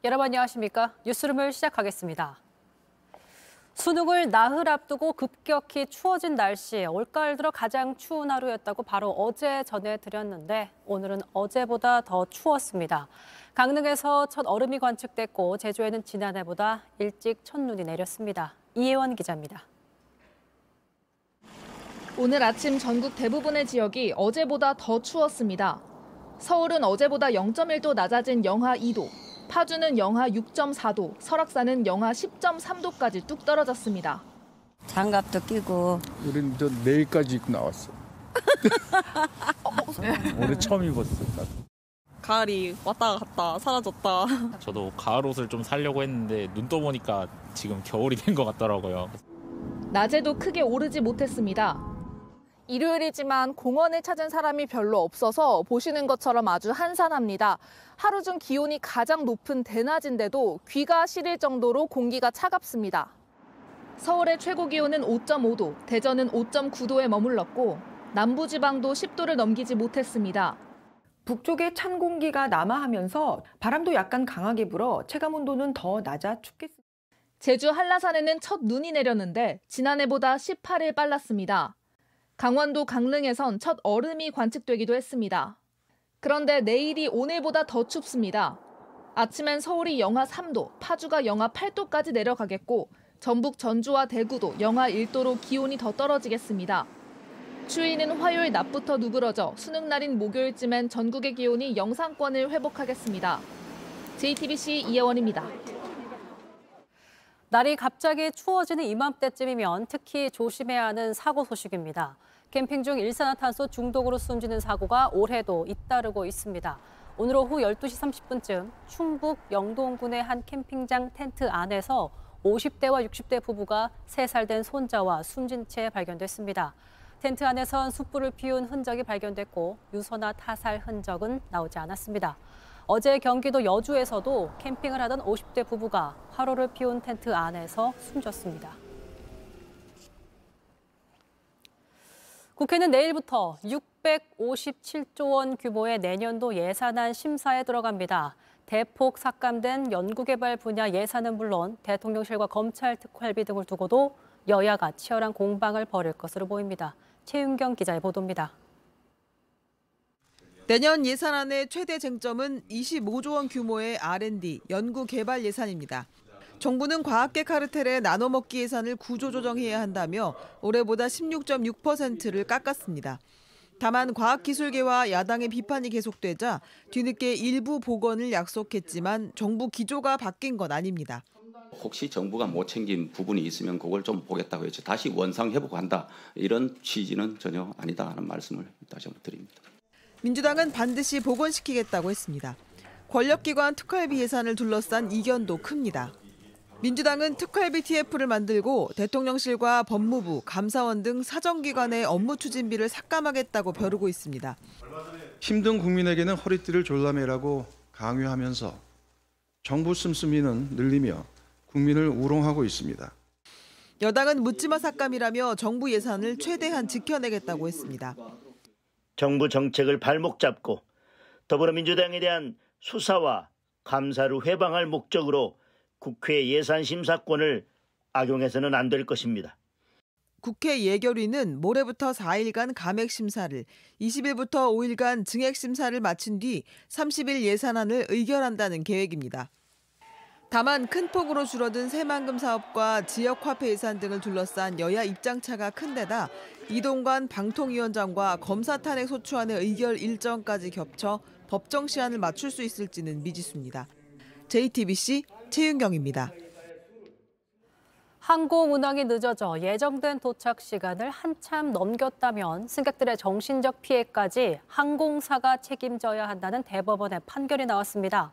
여러분 안녕하십니까? 뉴스룸을 시작하겠습니다. 수능을 나흘 앞두고 급격히 추워진 날씨, 올가을 들어 가장 추운 하루였다고 바로 어제 전해드렸는데 오늘은 어제보다 더 추웠습니다. 강릉에서 첫 얼음이 관측됐고 제주에는 지난해보다 일찍 첫눈이 내렸습니다. 이혜원 기자입니다. 오늘 아침 전국 대부분의 지역이 어제보다 더 추웠습니다. 서울은 어제보다 0.1도 낮아진 영하 2도, 파주는 영하 6.4도, 설악산은 영하 10.3도까지 뚝 떨어졌습니다. 장갑도 끼고. 우린 내일까지 입고 나왔어. 오늘 처음 입었어. 가을이 왔다 갔다 사라졌다. 저도 가을 옷을 좀 사려고 했는데 눈 떠보니까 지금 겨울이 된 것 같더라고요. 낮에도 크게 오르지 못했습니다. 일요일이지만 공원을 찾은 사람이 별로 없어서 보시는 것처럼 아주 한산합니다. 하루 중 기온이 가장 높은 대낮인데도 귀가 시릴 정도로 공기가 차갑습니다. 서울의 최고 기온은 5.5도, 대전은 5.9도에 머물렀고 남부지방도 10도를 넘기지 못했습니다. 북쪽에 찬 공기가 남하하면서 바람도 약간 강하게 불어 체감온도는 더 낮아 춥겠습니다. 제주 한라산에는 첫 눈이 내렸는데 지난해보다 18일 빨랐습니다. 강원도 강릉에선 첫 얼음이 관측되기도 했습니다. 그런데 내일이 오늘보다 더 춥습니다. 아침엔 서울이 영하 3도, 파주가 영하 8도까지 내려가겠고 전북 전주와 대구도 영하 1도로 기온이 더 떨어지겠습니다. 추위는 화요일 낮부터 누그러져 수능 날인 목요일쯤엔 전국의 기온이 영상권을 회복하겠습니다. JTBC 이혜원입니다. 날이 갑자기 추워지는 이맘때쯤이면 특히 조심해야 하는 사고 소식입니다. 캠핑 중 일산화탄소 중독으로 숨지는 사고가 올해도 잇따르고 있습니다. 오늘 오후 12시 30분쯤 충북 영동군의 한 캠핑장 텐트 안에서 50대와 60대 부부가 3살 된 손자와 숨진 채 발견됐습니다. 텐트 안에선 숯불을 피운 흔적이 발견됐고 유서나 타살 흔적은 나오지 않았습니다. 어제 경기도 여주에서도 캠핑을 하던 50대 부부가 화로를 피운 텐트 안에서 숨졌습니다. 국회는 내일부터 657조 원 규모의 내년도 예산안 심사에 들어갑니다. 대폭 삭감된 연구개발 분야 예산은 물론 대통령실과 검찰 특활비 등을 두고도 여야가 치열한 공방을 벌일 것으로 보입니다. 최윤경 기자의 보도입니다. 내년 예산안의 최대 쟁점은 25조 원 규모의 R&D, 연구개발 예산입니다. 정부는 과학계 카르텔의 나눠먹기 예산을 구조조정해야 한다며 올해보다 16.6%를 깎았습니다. 다만 과학기술계와 야당의 비판이 계속되자 뒤늦게 일부 복원을 약속했지만 정부 기조가 바뀐 건 아닙니다. 혹시 정부가 못 챙긴 부분이 있으면 그걸 좀 보겠다고 했죠. 다시 원상 회복한다. 이런 취지는 전혀 아니다 하는 말씀을 다시 한번 드립니다. 민주당은 반드시 복원시키겠다고 했습니다. 권력기관 특활비 예산을 둘러싼 이견도 큽니다. 민주당은 특활비 TF를 만들고 대통령실과 법무부, 감사원 등 사정기관의 업무 추진비를 삭감하겠다고 벼르고 있습니다. 힘든 국민에게는 허리띠를 졸라매라고 강요하면서 정부 씀씀이는 늘리며 국민을 우롱하고 있습니다. 여당은 묻지마 삭감이라며 정부 예산을 최대한 지켜내겠다고 했습니다. 정부 정책을 발목 잡고 더불어민주당에 대한 수사와 감사를 회방할 목적으로 국회 예산 심사권을 악용해서는 안 될 것입니다. 국회 예결위는 모레부터 4일간 감액 심사를, 20일부터 5일간 증액 심사를 마친 뒤 30일 예산안을 의결한다는 계획입니다. 다만 큰 폭으로 줄어든 새만금 사업과 지역화폐 예산 등을 둘러싼 여야 입장차가 큰 데다 이동관 방통위원장과 검사 탄핵 소추안의 의결 일정까지 겹쳐 법정 시한을 맞출 수 있을지는 미지수입니다. JTBC 최윤경입니다. 항공 운항이 늦어져 예정된 도착 시간을 한참 넘겼다면 승객들의 정신적 피해까지 항공사가 책임져야 한다는 대법원의 판결이 나왔습니다.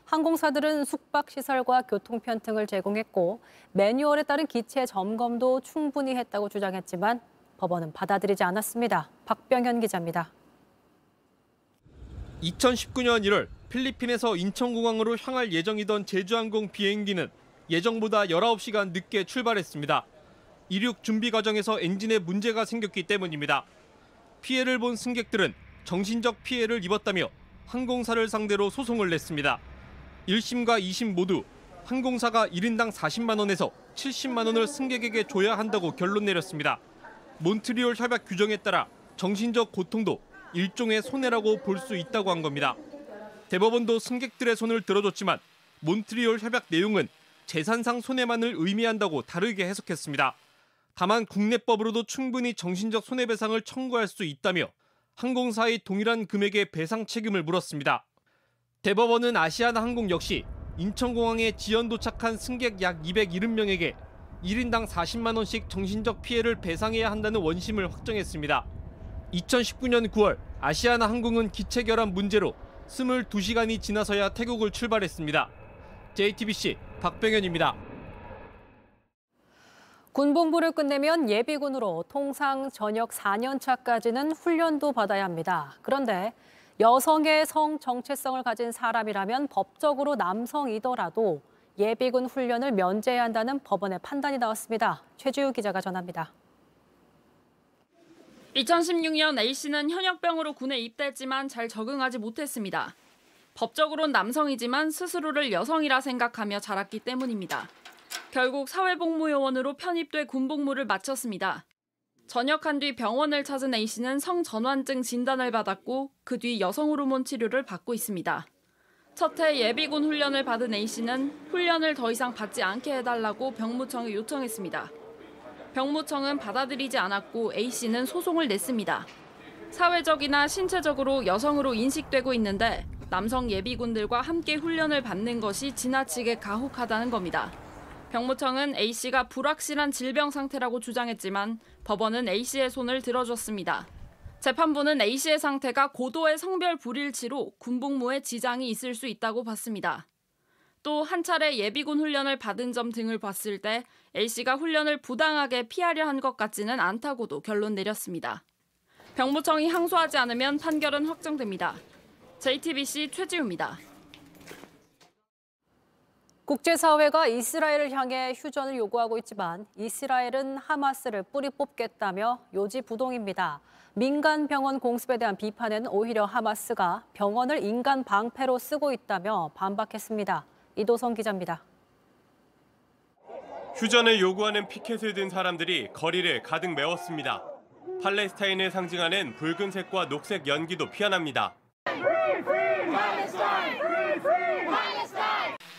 항공사들은 숙박시설과 교통편 등을 제공했고 매뉴얼에 따른 기체 점검도 충분히 했다고 주장했지만 법원은 받아들이지 않았습니다. 박병현 기자입니다. 2019년 1월 필리핀에서 인천공항으로 향할 예정이던 제주항공 비행기는 예정보다 19시간 늦게 출발했습니다. 이륙 준비 과정에서 엔진에 문제가 생겼기 때문입니다. 피해를 본 승객들은 정신적 피해를 입었다며 항공사를 상대로 소송을 냈습니다. 1심과 2심 모두 항공사가 1인당 40만 원에서 70만 원을 승객에게 줘야 한다고 결론 내렸습니다. 몬트리올 협약 규정에 따라 정신적 고통도 일종의 손해라고 볼 수 있다고 한 겁니다. 대법원도 승객들의 손을 들어줬지만 몬트리올 협약 내용은 재산상 손해만을 의미한다고 다르게 해석했습니다. 다만 국내법으로도 충분히 정신적 손해배상을 청구할 수 있다며 항공사의 동일한 금액의 배상 책임을 물었습니다. 대법원은 아시아나항공 역시 인천공항에 지연 도착한 승객 약 270명에게 1인당 40만 원씩 정신적 피해를 배상해야 한다는 원심을 확정했습니다. 2019년 9월 아시아나항공은 기체 결함 문제로 22시간이 지나서야 태국을 출발했습니다. JTBC 박병현입니다. 군복무를 끝내면 예비군으로 통상 전역 4년차까지는 훈련도 받아야 합니다. 그런데 여성의 성 정체성을 가진 사람이라면 법적으로 남성이더라도 예비군 훈련을 면제해야 한다는 법원의 판단이 나왔습니다. 최지우 기자가 전합니다. 2016년 A씨는 현역병으로 군에 입대했지만 잘 적응하지 못했습니다. 법적으로는 남성이지만 스스로를 여성이라 생각하며 자랐기 때문입니다. 결국 사회복무요원으로 편입돼 군복무를 마쳤습니다. 전역한 뒤 병원을 찾은 A씨는 성전환증 진단을 받았고 그 뒤 여성 호르몬 치료를 받고 있습니다. 첫 해 예비군 훈련을 받은 A씨는 훈련을 더 이상 받지 않게 해달라고 병무청에 요청했습니다. 병무청은 받아들이지 않았고 A씨는 소송을 냈습니다. 사회적이나 신체적으로 여성으로 인식되고 있는데 남성 예비군들과 함께 훈련을 받는 것이 지나치게 가혹하다는 겁니다. 병무청은 A씨가 불확실한 질병 상태라고 주장했지만 법원은 A씨의 손을 들어줬습니다. 재판부는 A씨의 상태가 고도의 성별 불일치로 군복무에 지장이 있을 수 있다고 봤습니다. 또 한 차례 예비군 훈련을 받은 점 등을 봤을 때 A씨가 훈련을 부당하게 피하려 한 것 같지는 않다고도 결론 내렸습니다. 병무청이 항소하지 않으면 판결은 확정됩니다. JTBC 최지우입니다. 국제사회가 이스라엘을 향해 휴전을 요구하고 있지만 이스라엘은 하마스를 뿌리 뽑겠다며 요지부동입니다. 민간 병원 공습에 대한 비판에는 오히려 하마스가 병원을 인간 방패로 쓰고 있다며 반박했습니다. 이도성 기자입니다. 휴전을 요구하는 피켓을 든 사람들이 거리를 가득 메웠습니다. 팔레스타인을 상징하는 붉은색과 녹색 연기도 피어납니다.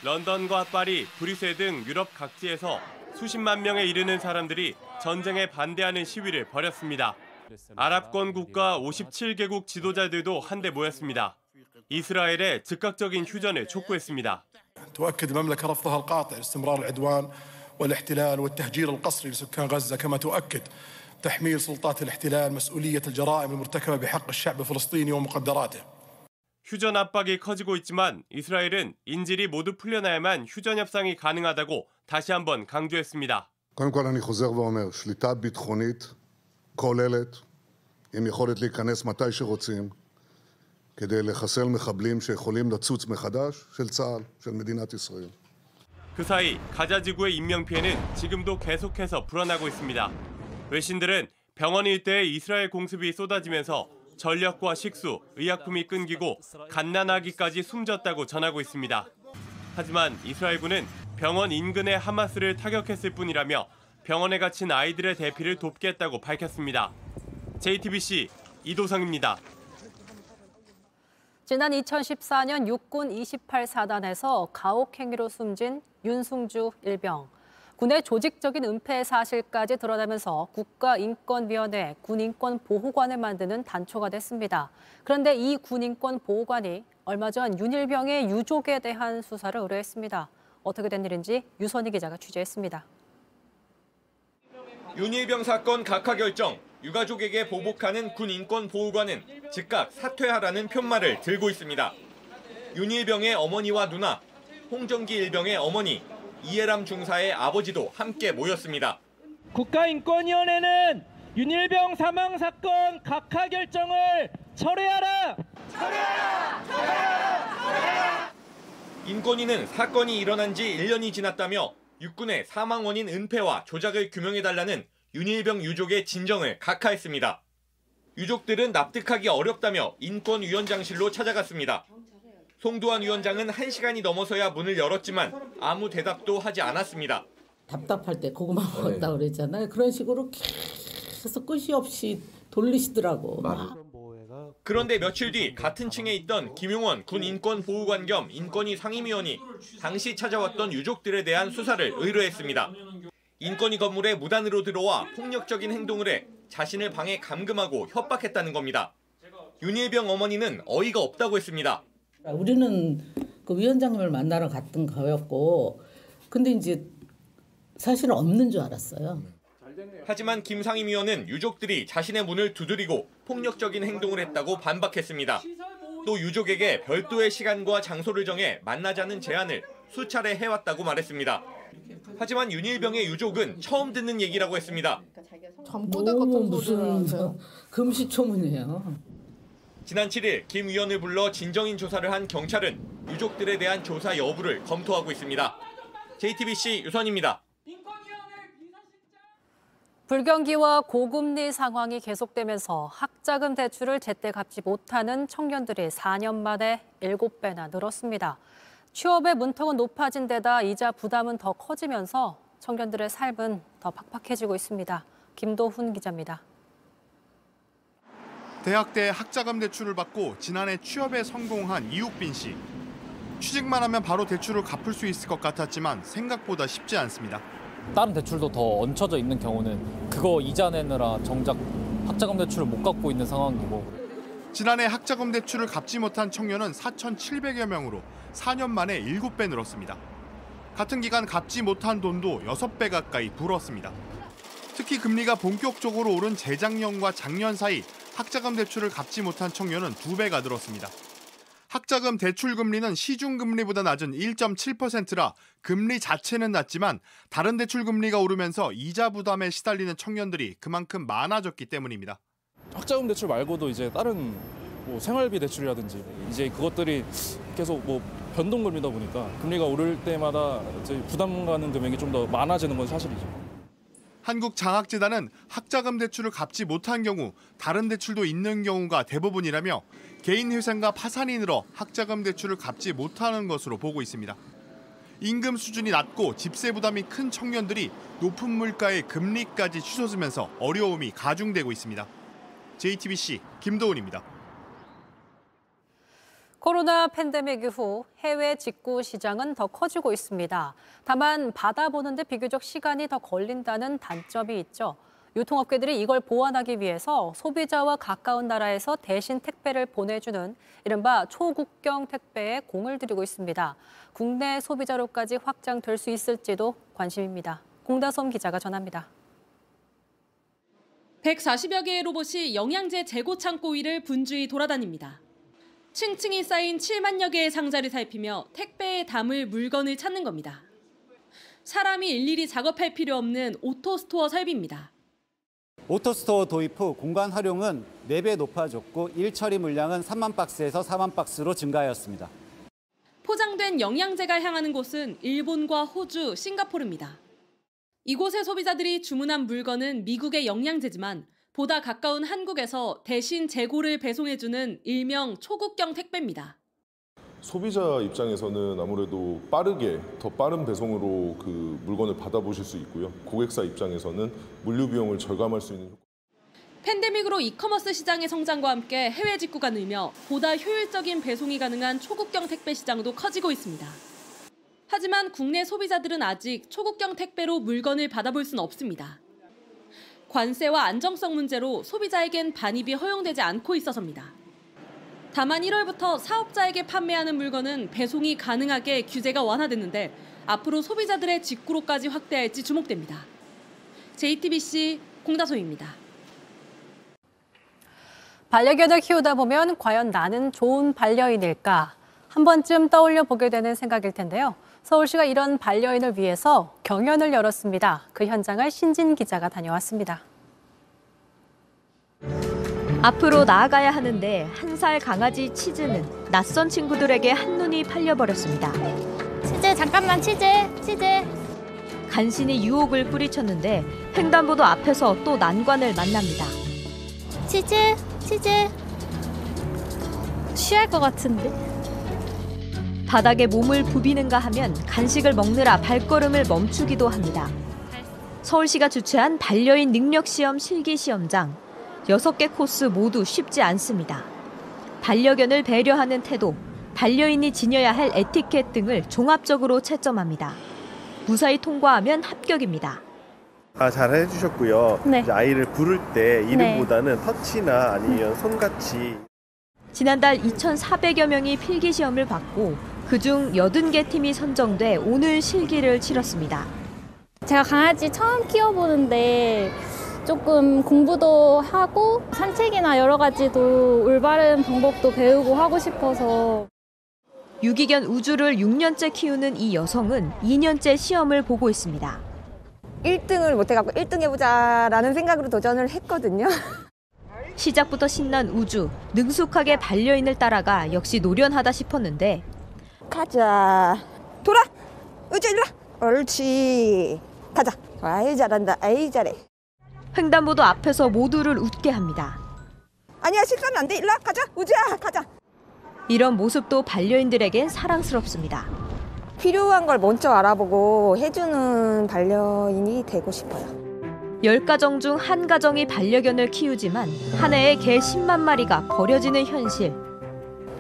런던과 파리, 브뤼셀 등 유럽 각지에서 수십만 명에 이르는 사람들이 전쟁에 반대하는 시위를 벌였습니다. 아랍권 국가 57개국 지도자들도 한데 모였습니다. 이스라엘의 즉각적인 휴전을 촉구했습니다. تؤكد المملكة رفضها القاطع لاستمرار العدوان والاحتلال والتهجير القسري لسكان غزة كما تؤكد تحميل سلطات الاحتلال مسؤولية الجرائم المرتكبة بحق الشعب الفلسطيني ومقدراته. 휴전 압박이 커지고 있지만 이스라엘은 인질이 모두 풀려나야만 휴전 협상이 가능하다고 다시 한번 강조했습니다. קודם כל אני חוזר ואומר, שליטה ביטחונית כוללת עם יכולת להיכנס מתי שרוצים כדי לחסל מחבלים שיכולים לצוץ מחדש של צה"ל, של מדינת ישראל. 그 사이 가자 지구의 인명 피해는 지금도 계속해서 불어나고 있습니다. 외신들은 병원 일대에 이스라엘 공습이 쏟아지면서 전력과 식수, 의약품이 끊기고 갓난아기까지 숨졌다고 전하고 있습니다. 하지만 이스라엘군은 병원 인근의 하마스를 타격했을 뿐이라며 병원에 갇힌 아이들의 대피를 돕겠다고 밝혔습니다. JTBC 이도성입니다. 지난 2014년 육군 28사단에서 가혹행위로 숨진 윤승주 일병. 군의 조직적인 은폐 사실까지 드러나면서 국가인권위원회 군인권보호관을 만드는 단초가 됐습니다. 그런데 이 군인권보호관이 얼마 전 윤 일병의 유족에 대한 수사를 의뢰했습니다. 어떻게 된 일인지 유선희 기자가 취재했습니다. 윤 일병 사건 각하 결정, 유가족에게 보복하는 군인권보호관은 즉각 사퇴하라는 푯말을 들고 있습니다. 윤 일병의 어머니와 누나, 홍정기 일병의 어머니, 이해람 중사의 아버지도 함께 모였습니다. 국가인권위원회는 윤일병 사망 사건 각하 결정을 철회하라! 철회하라! 철회하라! 철회하라! 인권위는 사건이 일어난 지 1년이 지났다며 육군의 사망 원인 은폐와 조작을 규명해달라는 윤일병 유족의 진정을 각하했습니다. 유족들은 납득하기 어렵다며 인권위원장실로 찾아갔습니다. 송두환 위원장은 1시간이 넘어서야 문을 열었지만 아무 대답도 하지 않았습니다. 답답할 때 고구마 먹었다 그랬잖아요. 그런 식으로 계속 끝이 없이 돌리시더라고. 그런데 며칠 뒤 같은 층에 있던 김용원 군 인권보호관 겸 인권위 상임위원이 당시 찾아왔던 유족들에 대한 수사를 의뢰했습니다. 인권위 건물에 무단으로 들어와 폭력적인 행동을 해 자신을 방에 감금하고 협박했다는 겁니다. 윤일병 어머니는 어이가 없다고 했습니다. 우리는 그 위원장님을 만나러 갔던 거였고, 근데 이제 사실은 없는 줄 알았어요. 하지만 김 상임위원은 유족들이 자신의 문을 두드리고 폭력적인 행동을 했다고 반박했습니다. 또 유족에게 별도의 시간과 장소를 정해 만나자는 제안을 수차례 해왔다고 말했습니다. 하지만 윤일병의 유족은 처음 듣는 얘기라고 했습니다. 너무 무슨 금시초문이에요. 지난 7일 김 위원을 불러 진정인 조사를 한 경찰은 유족들에 대한 조사 여부를 검토하고 있습니다. JTBC 유선입니다. 불경기와 고금리 상황이 계속되면서 학자금 대출을 제때 갚지 못하는 청년들이 4년 만에 7배나 늘었습니다. 취업의 문턱은 높아진 데다 이자 부담은 더 커지면서 청년들의 삶은 더 팍팍해지고 있습니다. 김도훈 기자입니다. 대학 때 학자금 대출을 받고 지난해 취업에 성공한 이욱빈 씨. 취직만 하면 바로 대출을 갚을 수 있을 것 같았지만 생각보다 쉽지 않습니다. 다른 대출도 더 얹혀져 있는 경우는 그거 이자 내느라 정작 학자금 대출을 못 갚고 있는 상황이고. 지난해 학자금 대출을 갚지 못한 청년은 4,700여 명으로 4년 만에 7배 늘었습니다. 같은 기간 갚지 못한 돈도 6배 가까이 불었습니다. 특히 금리가 본격적으로 오른 재작년과 작년 사이 학자금 대출을 갚지 못한 청년은 2배가 늘었습니다. 학자금 대출 금리는 시중 금리보다 낮은 1.7%라 금리 자체는 낮지만 다른 대출 금리가 오르면서 이자 부담에 시달리는 청년들이 그만큼 많아졌기 때문입니다. 학자금 대출 말고도 이제 다른 생활비 대출이라든지 이제 그것들이 계속 변동금리다 보니까 금리가 오를 때마다 이제 부담 가는 금액이 좀 더 많아지는 건 사실이죠. 한국장학재단은 학자금 대출을 갚지 못한 경우 다른 대출도 있는 경우가 대부분이라며 개인회생과 파산이 늘어 학자금 대출을 갚지 못하는 것으로 보고 있습니다. 임금 수준이 낮고 집세 부담이 큰 청년들이 높은 물가의 금리까지 치솟으면서 어려움이 가중되고 있습니다. JTBC 김도훈입니다. 코로나 팬데믹 이후 해외 직구 시장은 더 커지고 있습니다. 다만 받아보는데 비교적 시간이 더 걸린다는 단점이 있죠. 유통업계들이 이걸 보완하기 위해서 소비자와 가까운 나라에서 대신 택배를 보내주는 이른바 초국경 택배에 공을 들이고 있습니다. 국내 소비자로까지 확장될 수 있을지도 관심입니다. 공다솜 기자가 전합니다. 140여 개의 로봇이 영양제 재고 창고 위를 분주히 돌아다닙니다. 층층이 쌓인 7만여 개의 상자를 살피며 택배에 담을 물건을 찾는 겁니다. 사람이 일일이 작업할 필요 없는 오토스토어 설비입니다. 오토스토어 도입 후 공간 활용은 4배 높아졌고 일 처리 물량은 3만 박스에서 4만 박스로 증가하였습니다. 포장된 영양제가 향하는 곳은 일본과 호주, 싱가포르입니다. 이곳의 소비자들이 주문한 물건은 미국의 영양제지만 보다 가까운 한국에서 대신 재고를 배송해주는 일명 초국경 택배입니다. 소비자 입장에서는 아무래도 더 빠른 배송으로 그 물건을 받아보실 수 있고요. 고객사 입장에서는 물류 비용을 절감할 수 있는. 팬데믹으로 이커머스 시장의 성장과 함께 해외 직구가 늘며 보다 효율적인 배송이 가능한 초국경 택배 시장도 커지고 있습니다. 하지만 국내 소비자들은 아직 초국경 택배로 물건을 받아볼 수는 없습니다. 관세와 안정성 문제로 소비자에겐 반입이 허용되지 않고 있어서입니다. 다만 1월부터 사업자에게 판매하는 물건은 배송이 가능하게 규제가 완화됐는데 앞으로 소비자들의 직구로까지 확대할지 주목됩니다. JTBC 공다솜입니다. 반려견을 키우다 보면 과연 나는 좋은 반려인일까? 한 번쯤 떠올려 보게 되는 생각일 텐데요. 서울시가 이런 반려인을 위해서 경연을 열었습니다. 그 현장을 신진 기자가 다녀왔습니다. 앞으로 나아가야 하는데 1살 강아지 치즈는 낯선 친구들에게 한눈이 팔려버렸습니다. 치즈 잠깐만 치즈. 간신히 유혹을 뿌리쳤는데 횡단보도 앞에서 또 난관을 만납니다. 치즈. 취할 것 같은데. 바닥에 몸을 부비는가 하면 간식을 먹느라 발걸음을 멈추기도 합니다. 서울시가 주최한 반려인 능력시험 실기시험장. 6개 코스 모두 쉽지 않습니다. 반려견을 배려하는 태도, 반려인이 지녀야 할 에티켓 등을 종합적으로 채점합니다. 무사히 통과하면 합격입니다. 잘 해주셨고요. 네. 이제 아이를 부를 때 이름보다는 터치나 아니면 손같이. 지난달 2,400여 명이 필기시험을 받고 그중 80개 팀이 선정돼 오늘 실기를 치렀습니다. 제가 강아지 처음 키워보는데 조금 공부도 하고 산책이나 여러 가지도 올바른 방법도 배우고 하고 싶어서. 유기견 우주를 6년째 키우는 이 여성은 2년째 시험을 보고 있습니다. 1등을 못해갖고 1등 해보자라는 생각으로 도전을 했거든요. 시작부터 신난 우주, 능숙하게 반려인을 따라가 역시 노련하다 싶었는데 가자. 돌아. 우주 일로 와. 옳지. 가자. 아이 잘한다. 아이 잘해. 횡단보도 앞에서 모두를 웃게 합니다. 아니야 실수하면 안 돼. 일로 와. 가자. 우주야 가자. 이런 모습도 반려인들에겐 사랑스럽습니다. 필요한 걸 먼저 알아보고 해주는 반려인이 되고 싶어요. 10가정 중 1가정이 반려견을 키우지만 한 해에 개 10만 마리가 버려지는 현실.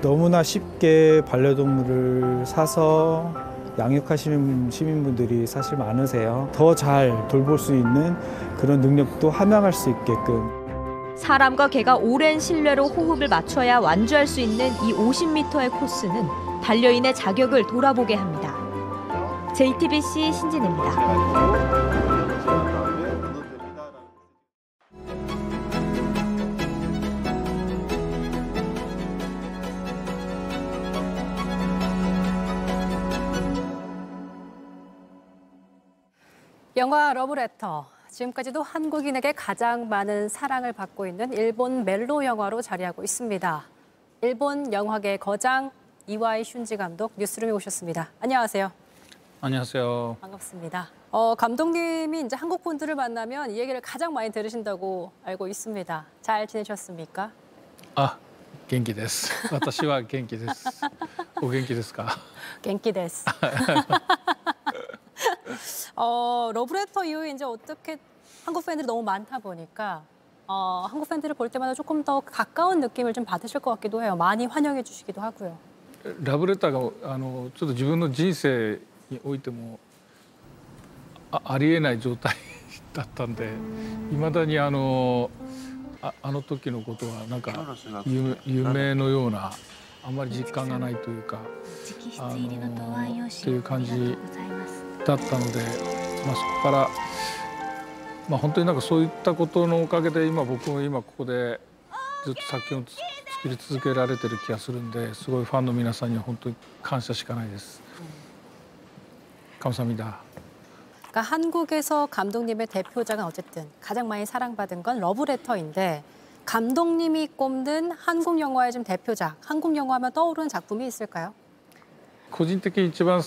너무나 쉽게 반려동물을 사서 양육하시는 시민분들이 사실 많으세요. 더 잘 돌볼 수 있는 그런 능력도 함양할 수 있게끔. 사람과 개가 오랜 신뢰로 호흡을 맞춰야 완주할 수 있는 이 50m의 코스는 반려인의 자격을 돌아보게 합니다. JTBC 신진입니다. 영화 러브레터. 지금까지도 한국인에게 가장 많은 사랑을 받고 있는 일본 멜로 영화로 자리하고 있습니다. 일본 영화계 거장 이와이 슌지 감독 뉴스룸에 오셨습니다. 안녕하세요. 안녕하세요. 반갑습니다. 감독님이 이제 한국 분들을 만나면 이 얘기를 가장 많이 들으신다고 알고 있습니다. 잘 지내셨습니까? 元気です。私は元気です。お元気ですか? 元気です. 러브레터 이후에 이제 어떻게 한국 팬들이 너무 많다 보니까 한국 팬들을 볼 때마다 조금 더 가까운 느낌을 좀 받으실 것 같기도 해요. 많이 환영해 주시기도 하고요. ラブレターがちょっと自分の人生においてもありえない状態だったんで、未だにあの時のことはなんか夢のような、あんまり実感がないというか、っていう感じだったので、そこから本当になんかそういったことのおかげで僕も今ここでずっと作品を作り続けられてる気がするんで、すごいファンの皆さんには本当に感謝しかないです。감사합니다. 그러니까 한국에서 감독님의 대표작은 어쨌든 가장 많이 사랑받은 건 러브레터인데, 감독님이 꼽는 한국 영화의 좀 대표작, 한국 영화 하면 떠오르는 작품이 있을까요? 個人的に一番好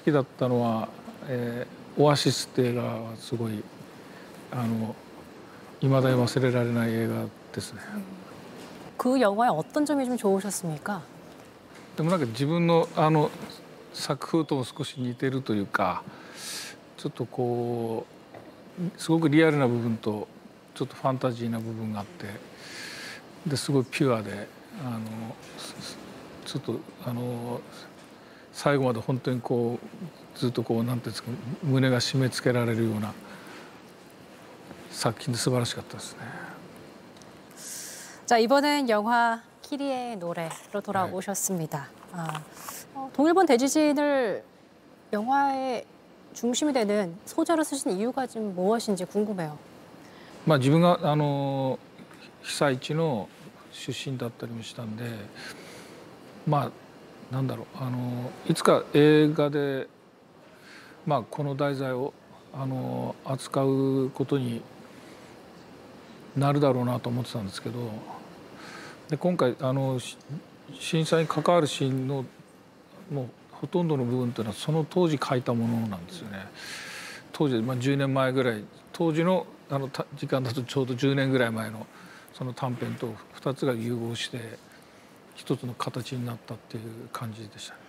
きだったのはオアシスって映画はすごい未だに忘れられない映画ですね。 그 영화의 어떤 점이 좀 좋으셨습니까? でもなんか自分の作風とも少し似てるというか、ちょっとこうすごくリアルな部分とちょっとファンタジーな部分があって、ですごいピュアでちょっと最後まで本当にこうずっとこうなんていうんですか、胸が締め付けられるような作品で素晴らしかったですね。 자, 이번엔 영화 키리의 노래로 돌아오셨습니다. 동일본 대지진을 영화의 중심이 되는 소재로 쓰신 이유가 좀 무엇인지 궁금해요. 自分が被災地の出身だったりもしたんで、なんだろう、いつか映画でこの題材を扱うことになるだろうなと思ってたんですけど、で今回震災に関わるシーンのもうほとんどの部分というのはその当時書いたものなんですよね。当時10年前ぐらい、当時の時間だとちょうど10年ぐらい前のその短編と2つが融合して一つの形になったっていう感じでしたね。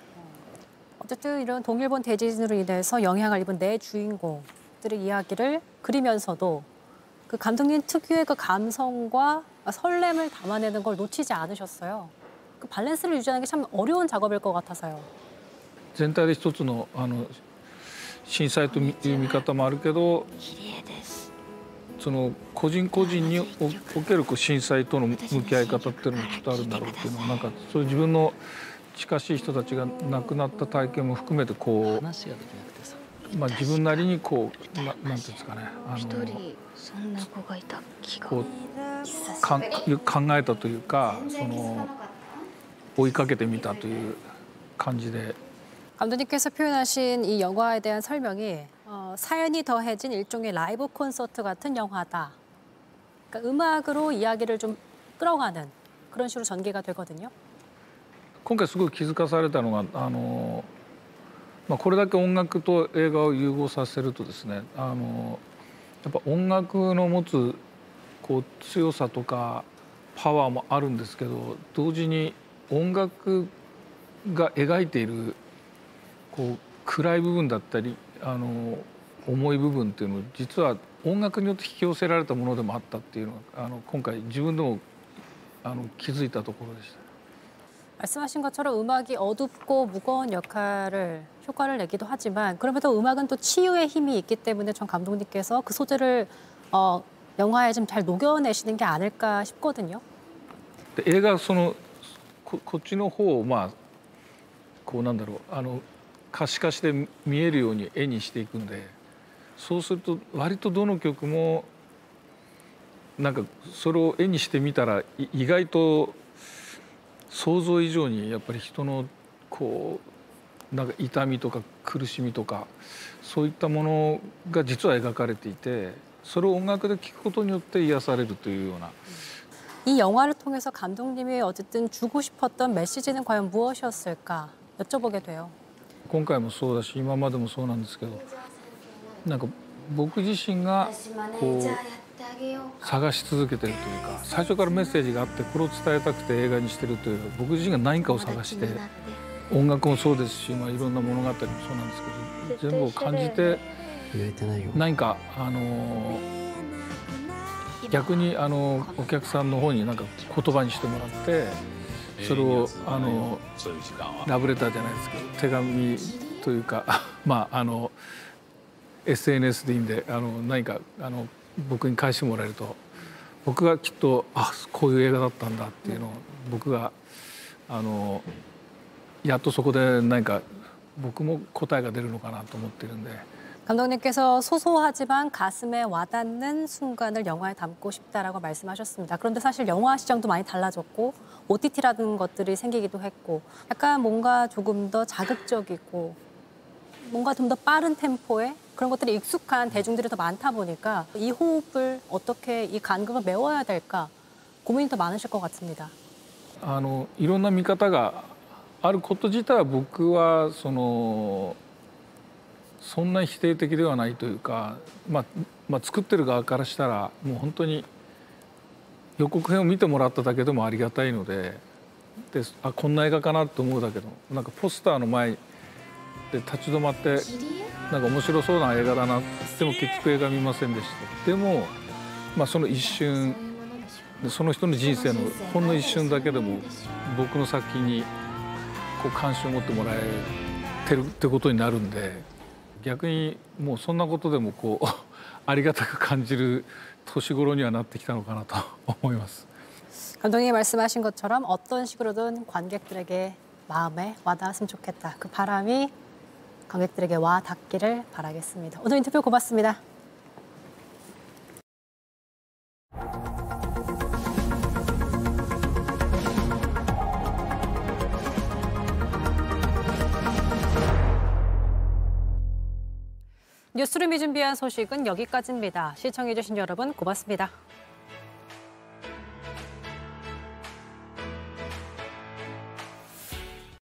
어쨌든 이런 동일본 대지진으로 인해서 영향을 입은 네 주인공들의 이야기를 그리면서도 그 감독님 특유의 그 감성과 설렘을 담아내는 걸 놓치지 않으셨어요. 그 밸런스를 유지하는 게 참 어려운 작업일 것 같아서요. 全体で一つの震災という見方もあるけど、その個人個人における震災との向き合い方っていうのもきっとあるんだろうっていうのは、なんかそういう自分の近しい人たちが亡くなった体験も含めてこう、まあ自分なりにこうなんていうんですかね、こう考えたというか、その追いかけてみたという感じで。 감독님께서 표현하신 이 영화에 대한 설명이 사연이 더해진 일종의 라이브 콘서트 같은 영화다. 그러니까 음악으로 이야기를 좀 끌어가는 그런 식으로 전개가 되거든요. 今回すごく気づかされたのがまあ、これだけ音楽と映画を融合させるとですね、やっぱ音楽の持つこう強さとかパワーもあるんですけど、同時に音楽が描いているこう暗い部分だったり重い部分っていうのを実は音楽によって引き寄せられたものでもあったっていうのが今回自分でも気づいたところでした。 말씀하신 것처럼 음악이 어둡고 무거운 효과를 내기도 하지만 그럼에도 음악은 또 치유의 힘이 있기 때문에 전 감독님께서 그 소재를 영화에 좀 잘 녹여내시는 게 아닐까 싶거든요. 映画そのこっちの方をまあこうなんだろう可視化して見えるように絵にしていくんで、そうすると割とどの曲もなんかそれを絵にしてみたら意外と想像以上にやっぱり人のこうなんか痛みとか苦しみとかそういったものが実は描かれていて、それを音楽で聴くことによって癒されるというような。 이 영화를 통해서 감독님이 어쨌든 주고 싶었던 메시지는 과연 무엇이었을까 여쭤보게 돼요. 今回もそうだし今までもそうなんですけど、なんか僕自身がこう探し続けてるというか、最初からメッセージがあってこれを伝えたくて映画にしてるという、僕自身が何かを探して、音楽もそうですし、まあ、いろんな物語もそうなんですけど全部を感じて何か逆にお客さんの方になんか言葉にしてもらって。 それをラブレターじゃないですけど手紙というかまあSNS でいいんで何か僕に返してもらえると僕がきっとこういう映画だったんだっていうのを僕がやっとそこで何か僕も答えが出るのかなと思ってるんで。 감독님께서 소소하지만 가슴에 와닿는 순간을 영화에 담고 싶다라고 말씀하셨습니다. 그런데 사실 영화 시장도 많이 달라졌고 OTT라는 것들이 생기기도 했고 약간 뭔가 조금 더 자극적이고 뭔가 좀 더 빠른 템포의 그런 것들이 익숙한 대중들이 더 많다 보니까 이 호흡을 어떻게 이 간극을 메워야 될까 고민이 더 많으실 것 같습니다. いろんな見方があること自体は僕はそんなに否定的ではないというか、まあ作ってる側からしたらもう本当に予告編を見てもらっただけでもありがたいので、こんな映画かなと思うだけど、なんかポスターの前で立ち止まってなんか面白そうな映画だな、でも結局映画見ませんでした。でもまあその一瞬その人の人生のほんの一瞬だけでも僕の作品にこう関心を持ってもらえてるってことになるんで。 逆にもうそんなことでもこうありがたく感じる年頃にはなってきたのかなと思います。 감독님이 말씀하신 것처럼 어떤 식으로든 관객들에게 마음에 와닿았으면 좋겠다. 그 바람이 관객들에게 와닿기를 바라겠습니다. 오늘 인터뷰 고맙습니다. 뉴스룸이 준비한 소식은 여기까지입니다. 시청해주신 여러분 고맙습니다.